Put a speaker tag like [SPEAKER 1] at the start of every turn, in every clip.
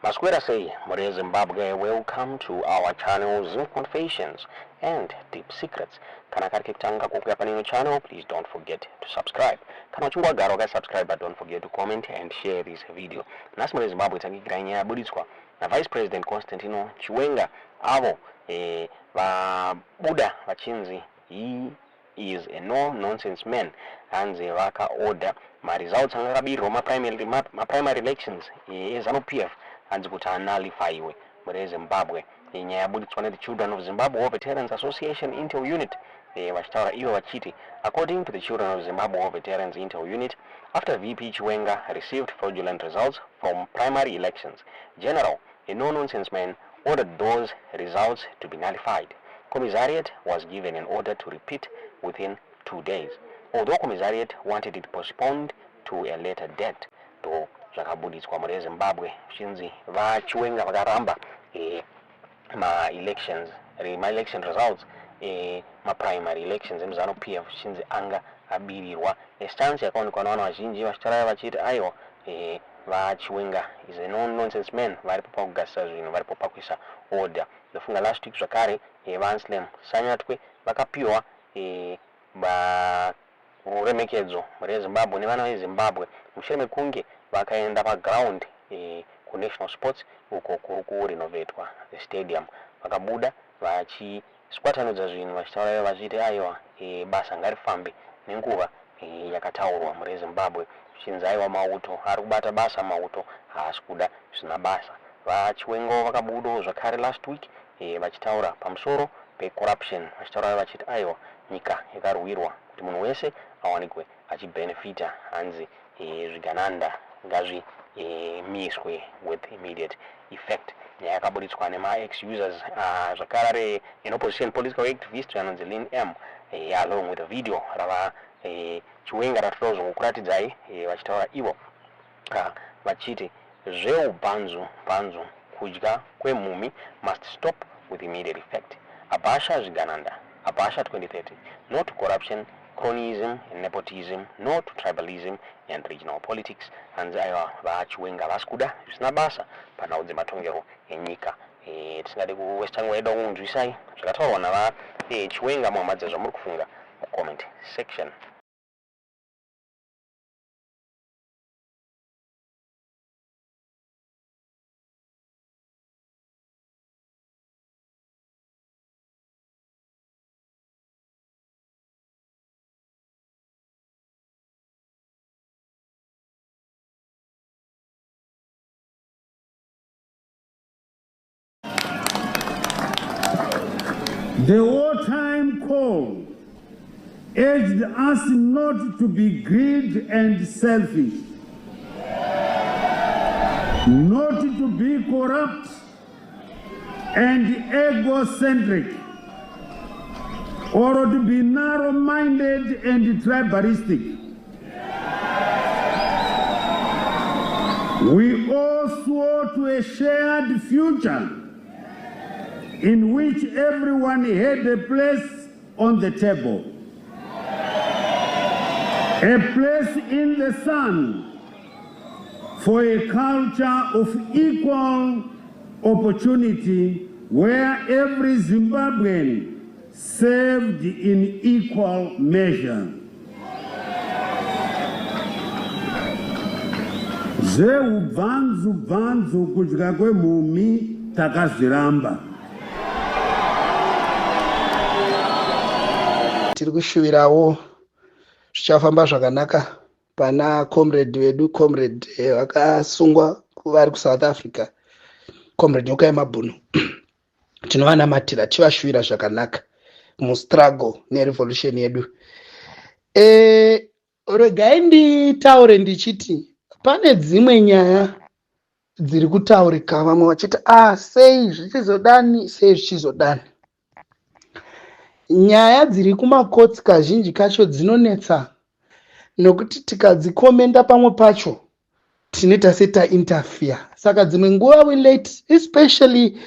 [SPEAKER 1] Masquera say, Maria Zimbabwe, welcome to our channel Zim Confessions and Deep Secrets. Kana kari kitanga kukuya panino channel, please don't forget to subscribe. Kana chungwa garo ga subscribe, but don't forget to comment and share this video. Nasi Maria Zimbabwe takikira nyaya buditswa na Vice President Constantino Chiwenga avo va Buda vachinzi he is a no-nonsense man hanze vaka order ma results angakabirwa ma primary elections eZANU-PF hanzi kuti analifiwe muri Zimbabwe. Nyaya yabuditswa ne the Children of Zimbabwe War Veterans Association Intel Unit vachitaura ivo vachiti, according to the Children of Zimbabwe War Veterans Intel Unit, after VP Chiwenga received fraudulent results from primary elections, General, a no-nonsense man, ordered those results to be nullified. Commissariat was given an order to repeat within 2 days, although Commissariat wanted it postponed to a later date. To zvakabuditswa muri Zimbabwe shinzi vaChiwenga vakaramba ma election results ma primary elections eZANU-PF shinzi anga abirirwa stance yakaonekwa navanhu vazhinji vachitaura vachiti aiwa vaChiwenga is a no-nonsense man varipo pakugasisa zvinhu varipo pakuisa order. Ndofunga last week zvakare vaAnselm Sanyatwe vakapiwa uremekedzo muri Zimbabwe nevana veZimbabwe mushure mekunge vakaenda paground kuNational Sports uko kuri kurinovetwa the stadium, vakabuda vachiswatanudza zvinhu vachitaura vachiti aiwa basa ngarifambe nenguva yakataurwa muri Zimbabwe shinzi aiwa mauto ari kubata basa, mauto haasi kuda zvisina basa. VaChiwenga vakabudawo zvakare last week vachitaura pamusoro pecorruption vachitaura vachiti aiwa nyika yakarwirwa kuti munhu wese awanikwe achibenefita hanzi zvigananda ngazvimiswe with immediate effect. Nyaya yakabuditswa nema-ex-users zvakare an opposition political activist anonzi Lynn M along with a video rava Chiwenga ratozongokuratidzai vachitaura ivo vachiti zveubhanzu kudya kwemhumi must stop with immediate effect. Abasha zvigananda, Abasha 2030, no to corruption, cronyism and nepotism, no to tribalism and regional politics. Hanzi aiva vaChiwenga vasikuda zvisina basa panhau dzematongero enyika. Tisingade kuwestern wedu kunzwisai zvakataurwa navaChiwenga muhamadza zvamuri kufunga mucomment section.
[SPEAKER 2] The wartime call urged us not to be greedy and selfish, not to be corrupt and egocentric, or to be narrow-minded and tribalistic. We all swore to a shared future in which everyone had a place on the table, a place in the sun for a culture of equal opportunity where every Zimbabwean served in equal measure. Zveubvanzu kudya kwemhumi takazviramba.
[SPEAKER 3] Tiri kushuvirawo zvichafamba zvakanaka pana comrade wedu, comrade vakasungwa vari kuSouth Africa, comrade Nyoka yeMabhunu. Tinovanamatira tivashuvira zvakanaka mustruggle nerevolution yedu. Regai nditaure ndichiti pane dzimwe nyaya dziri kutaurika, vamwe vachiti sei zvichizodani, sei zvichizodani. Nyaya dziri kumakotsi kazhinji kacho dzinonetsa nokuti tikadzikomenda pamwe pacho tineta seta interfere. Saka dzimwe nguva we late, especially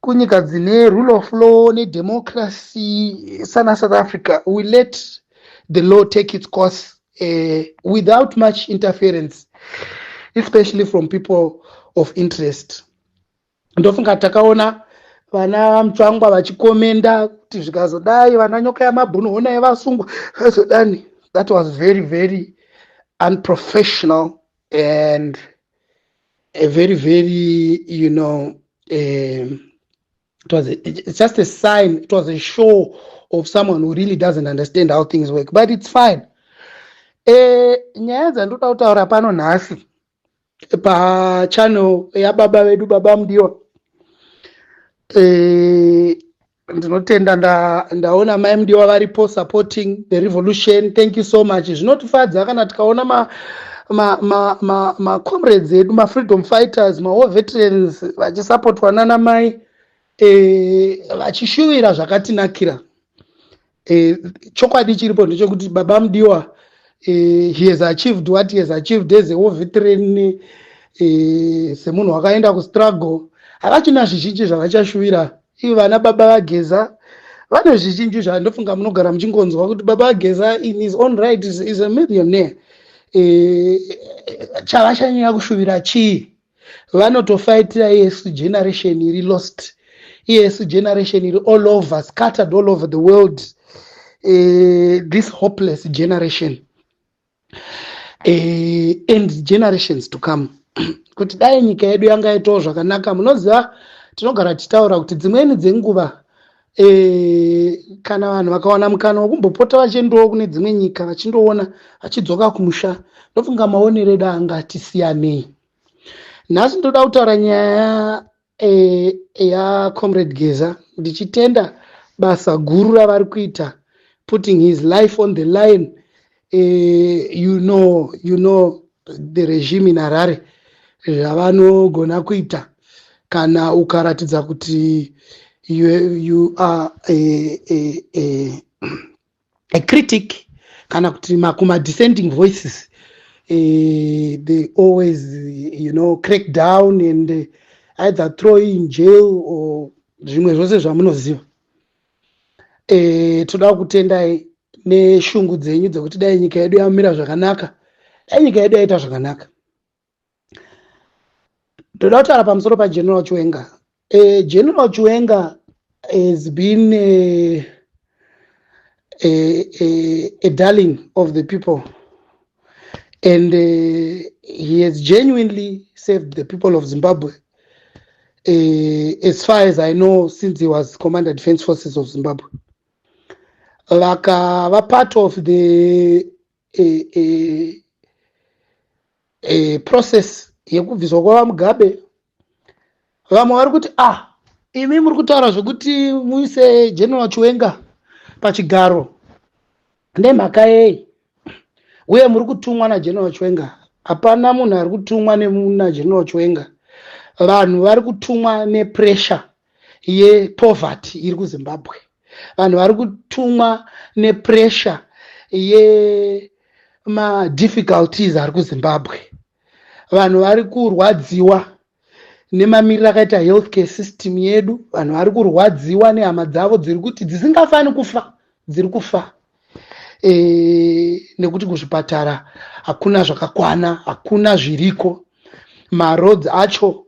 [SPEAKER 3] kunyika dzine rule of law nedemocracy sana South Africa, we let the law take its course without much interference. especially from people of interest. Ndofunga takaona vana Mutsvangwa vachikomenda kuti zvikazodai vana nyoka yamabhunu honai vasungwa zvazodani. That was very, very unprofessional and a very, very, it's just a sign, it was a show of someone who really doesn't understand how things work, but it's fine. Nyaya dzandoda kutaura pano nhasi pachannel yababa vedu Baba Mudiwa, ndinotenda ndaona Mai Mudiwa varipo supporting the revolution. Thank you so much. Zvinotifadza kana tikaona ma comrades edu, ma freedom fighters, ma war veterans vachisupportwa nana mai vachishuvira zvakatinakira. Chokwadi chiripo ndechekuti Baba Mudiwa he has achieved what he has achieved as a war veteran, semunhu wakaenda kustruggle. Havachina zvizhinji zvavachashuvira. Ivo vana Baba Vageza vane zvizhinji zvandofunga munogara muchingonzwa kuti Baba Vageza in his own right is a millionaire. Chavachanyanya kushuvira chii? Vanotofaitira ESU generation iri lost, ESU generation iri all over, scattered all over the world, this hopeless generation, and generations to come. Kuti dai nyika yedu yanga itawo zvakanaka. Munoziva tinogara tichitaura kuti dzimweni dzenguva kana vanhu vakawana mukana wekumbopota vachiendawo kune dzimwe nyika vachindoona vachidzoka kumusha, ndofunga maonero edu angatisiyanei. Nhasi ndoda kutaura nyaya yaComrade Geza, ndichitenda basa guru ravari kuita, putting his life on the line. You know the regime in Harare zvavanogona kuita kana ukaratidza kuti you are a critic kana kuti kuma dissenting voices, they always crack down and either throw you in jail or zvimwe zvose zvamunoziva. Toda kutendai neshungu dzenyu dzekuti dai nyika yedu yamira zvakanaka, dai nyika yedu yaita zvakanaka. Toda kutaura pamusoro paGeneral Chiwenga. General Chiwenga has been a darling of the people, and he has genuinely saved the people of Zimbabwe, as far as I know, since he was Commander Defense Forces of Zimbabwe. Vakava part of the process yekubviswa kwaVaMugabe. Vamwe vari kuti imi muri kutaura zvokuti muise General Chiwenga pachigaro ndemhaka yei, uye muri kutumwa naGeneral Chiwenga. Hapana munhu ari kutumwa naGeneral Chiwenga. Vanhu vari kutumwa nepressure yepoverty iri kuZimbabwe. Vanhu vari kutumwa nepressure yema-difficulties ari kuZimbabwe. Vanhu vari kurwadziwa nemamiriro akaita healthcare system yedu. Vanhu vari kurwadziwa nehama dzavo dziri kuti dzisingafani kufa, dziri kufa. Nekuti kuzvipatara hakuna zvakakwana, hakuna zviriko. Maroads acho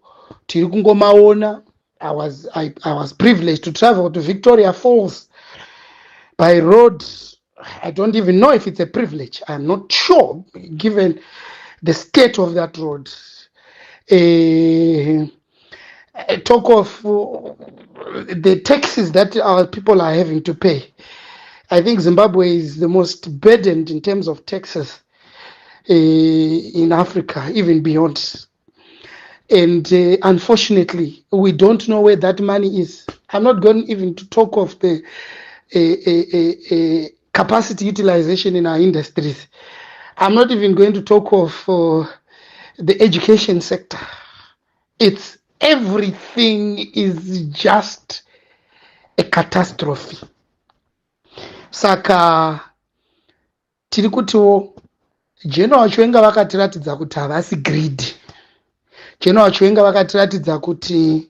[SPEAKER 3] tiri kungomaona. I was privileged to travel to Victoria Falls by road. I don't even know if it's a privilege. I'm not sure, given the state of that road. Talk of the taxes that our people are having to pay. I think Zimbabwe is the most burdened in terms of taxes in Africa, even beyond. And unfortunately, we don't know where that money is. I'm not going even to talk of the capacity utilization in our industries. I'm not even going to talk of the education sector. It's everything is just a catastrophe. Saka tiri kutiwo General Chiwenga vakatiratidza kuti havasi greedy. General Chiwenga vakatiratidza kuti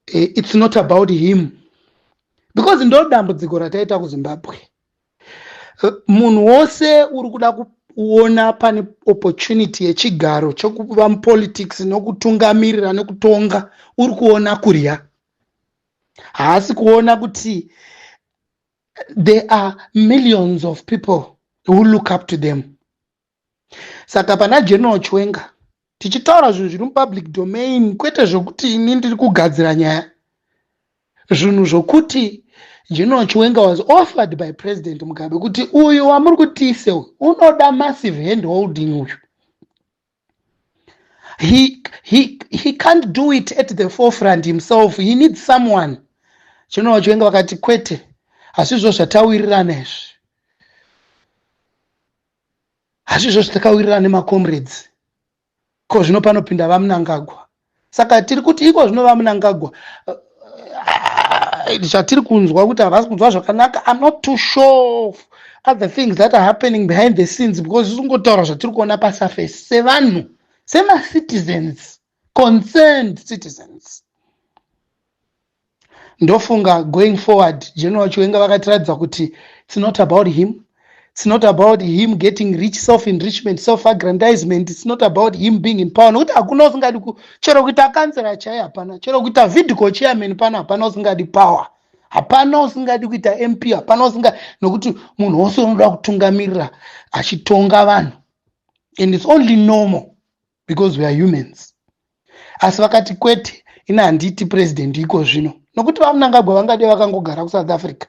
[SPEAKER 3] it's not about him, because ndo dambudziko rataita kuZimbabwe. Munhu wose uona pane opportunity yechigaro chokuva mupolitics nokutungamirira nekutonga, uri kuona kurya. Haasi kuona kuti there are millions of people who look up to them. Saka pana General Chwenga tichitaura zvinhu zviri mupublic domain, kwete zvokuti ini ndiri kugadzira nyaya, zvinhu zvokuti General Chwenga was offered by President Mugabe kuti uyu wamuri kutiise unoda massive hand holding uyu. He can't do it at the forefront himself. He needs someone. General Chwenga vakati kwete, hazvizvo zvatawirirana izvi, hazvizvo zvatakawirirana nemacomrades, ko zvino panopinda vaMnangagwa. Saka tiri kuti iko zvino vaMnangagwa zvatiri kunzwa kuti havasi kunzwa zvakanaka. I'm not too sure of other things that are happening behind the scenes, because zvingotaura zvatiri kuona pasurface sevanhu, citizens, concerned citizens. Ndofunga going forward, General Chwenga vakatiradza kuti it's not about him. It's not about him getting rich, self-enrichment, self-aggrandizement. It's not about him being in power. Nokuti hakuna usingadi chero kuita kansela chai hapana, chero kuita Vidco chairman pana hapana usingadi power. Hapana usingadi kuita MP, hapana usingadi, nokuti munhu wose unoda kutungamirira achitonga vanhu. And it's only normal because we are humans. Asi vakati kwete, ina handiti president iko zvino. Nokuti vaMnangagwa vangade vakangogara kuSouth Africa.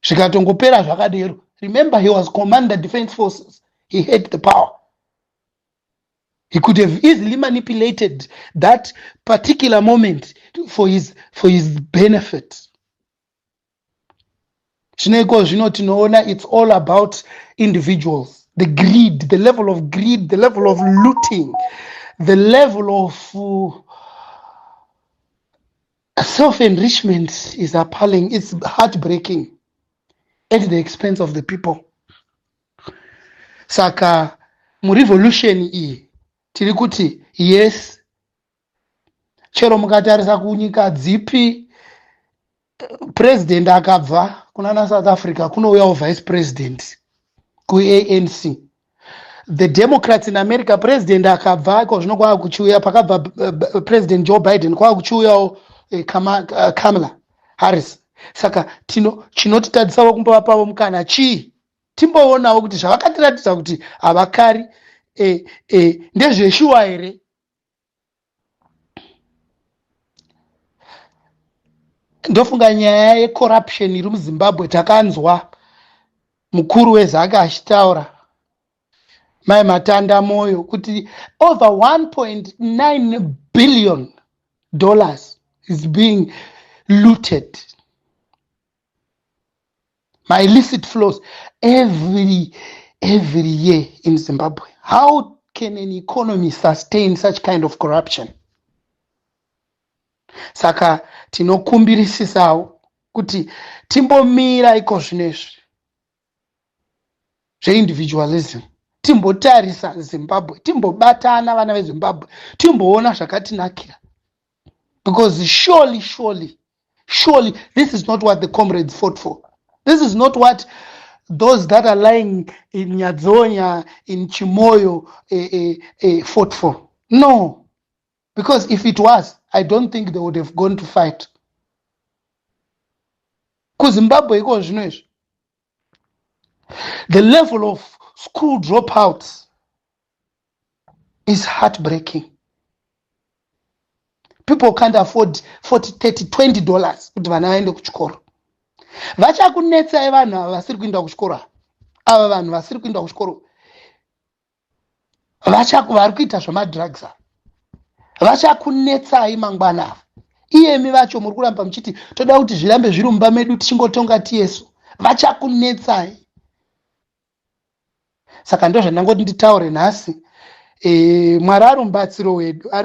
[SPEAKER 3] Zvikatongopera zvakadero. Remember, he was Commander Defense Forces. He had the power. He could have easily manipulated that particular moment for his benefit. It's all about individuals. The greed, the level of greed, the level of looting, the level of self-enrichment is appalling. It's heartbreaking at the expense of the people. Saka mu revolution iyi tiri kuti yes, chero mukatarisa kunyika dzipi president akabva kuna South Africa kunouyawo vice president ku ANC. The Democrats in America, president akabva iko zvino kwava kuchiuya, pakabva president Joe Biden kwava kuchiuyawo Kamala Harris. Saka chinotitadzisa kumbova pavo mukana chii? Timboonawo kuti zvavakatiratidza kuti havakari ndezveshuwa here. Ndofunga nyaya yecorruption iri muZimbabwe takanzwa mukuru weZACA achitaura, Mai Matanda Moyo, kuti over $1.9 billion is being looted. My illicit flows every year in Zimbabwe. How can an economy sustain such kind of corruption? Saka tinokumbirisisawo kuti timbomira iko zvinezvi zveindividualism, timbotarisa Zimbabwe, timbobatana vana veZimbabwe, timboona zvakatinakira. Because surely this is not what the comrades fought for. This is not what those that are lying in Nyadzonya, in Chimoyo fought for. No. Because if it was, I don't think they would have gone to fight. Because Zimbabwe, the level of school dropouts is heartbreaking. People can't afford $40, $30, $20 kuti vana vaende kuchikoro. Vachakunetsai vanhu ava vasiri kuenda kuchikoro. Ava vanhu vasiri kuenda kuchikoro vari kuita zvamadrugs. Vachakunetsai mangwana ava. Iyemi vacho muri kuramba muchiti toda kuti zvirambe zviri mumba medu tichingotonga tiyesu. Vachakunetsai. Saka ndizvo zvandangoti nditaure nhasi. Mwari ari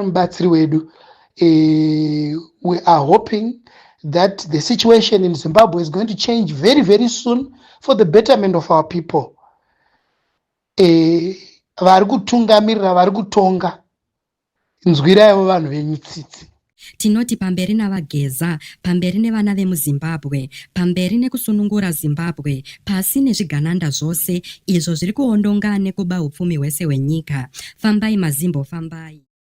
[SPEAKER 3] mubatsiri wedu. We are hoping that the situation in Zimbabwe is going to change very, very soon for the betterment of our people. Vari kutungamirira, vari kutonga, nzwiraiwo vanhu venyu tsitsi.
[SPEAKER 4] Tinoti pamberi navageza, pamberi nevana vemuZimbabwe, pamberi nekusunungura Zimbabwe, pasi nezvigananda zvose izvo zviri kuondonga nekuba upfumi hwese hwenyika. Fambai Mazimbo, fambai.